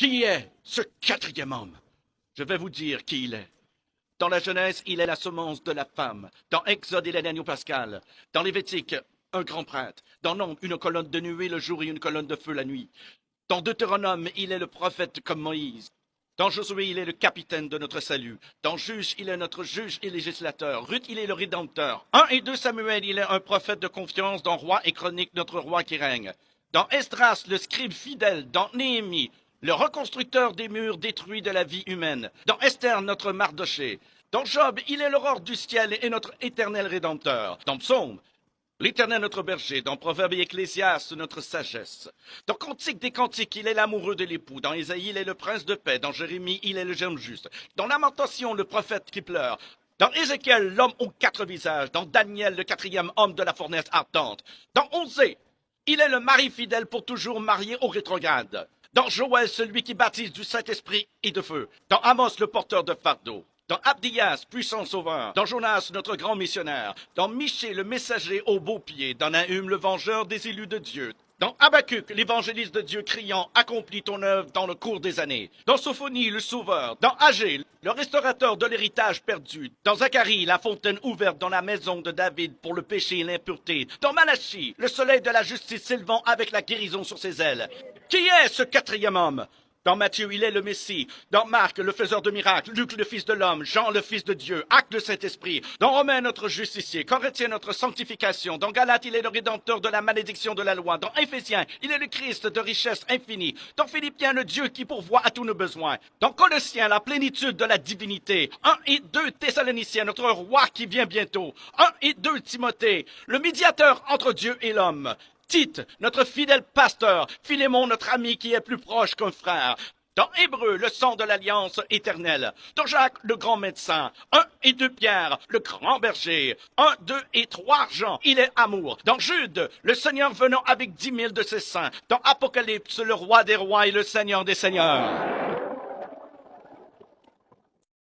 Qui est ce quatrième homme? Je vais vous dire qui il est. Dans la Genèse, il est la semence de la femme. Dans Exode, il est l'agneau pascal. Dans Lévitique, un grand prêtre. Dans Nombre, une colonne de nuée le jour et une colonne de feu la nuit. Dans Deutéronome, il est le prophète comme Moïse. Dans Josué, il est le capitaine de notre salut. Dans Juge, il est notre juge et législateur. Ruth, il est le rédempteur. 1 et 2 Samuel, il est un prophète de confiance. Dans Roi et Chronique, notre roi qui règne. Dans Esdras, le scribe fidèle. Dans Néhémie, le reconstructeur des murs détruits de la vie humaine. Dans Esther, notre Mardoché. Dans Job, il est l'aurore du ciel et notre éternel rédempteur. Dans Psaume, l'Éternel notre berger. Dans Proverbe et Ecclésiaste, notre sagesse. Dans Cantique des Cantiques, il est l'amoureux de l'époux. Dans Ésaïe, il est le prince de paix. Dans Jérémie, il est le germe juste. Dans Lamentation, le prophète qui pleure. Dans Ézéchiel, l'homme aux 4 visages. Dans Daniel, le quatrième homme de la fournaise ardente. Dans Osée, il est le mari fidèle pour toujours marié au rétrograde. Dans Joël, celui qui baptise du Saint-Esprit et de feu. Dans Amos, le porteur de fardeau. Dans Abdias, puissant sauveur. Dans Jonas, notre grand missionnaire. Dans Michée, le messager au beau pied. Dans Nahum, le vengeur des élus de Dieu. Dans Habacuc, l'évangéliste de Dieu criant « Accomplis ton œuvre dans le cours des années ». Dans Sophonie, le sauveur. Dans Agé, le restaurateur de l'héritage perdu. Dans Zacharie, la fontaine ouverte dans la maison de David pour le péché et l'impureté. Dans Malachie, le soleil de la justice s'élevant avec la guérison sur ses ailes. Qui est ce quatrième homme? Dans Matthieu, il est le Messie. Dans Marc, le faiseur de miracles. Luc, le Fils de l'homme. Jean, le Fils de Dieu. Acte, le Saint-Esprit. Dans Romains, notre justicier. Corinthiens, notre sanctification. Dans Galates, il est le rédempteur de la malédiction de la loi. Dans Éphésiens, il est le Christ de richesse infinie. Dans Philippiens, le Dieu qui pourvoit à tous nos besoins. Dans Colossiens, la plénitude de la divinité. 1 et 2 Thessaloniciens, notre roi qui vient bientôt. 1 et 2 Timothée, le médiateur entre Dieu et l'homme. Tite, notre fidèle pasteur, Philémon, notre ami qui est plus proche qu'un frère. Dans Hébreu, le sang de l'alliance éternelle. Dans Jacques, le grand médecin. 1 et 2 Pierre, le grand berger. 1, 2 et 3 Jean, il est amour. Dans Jude, le Seigneur venant avec 10 000 de ses saints. Dans Apocalypse, le roi des rois et le Seigneur des seigneurs.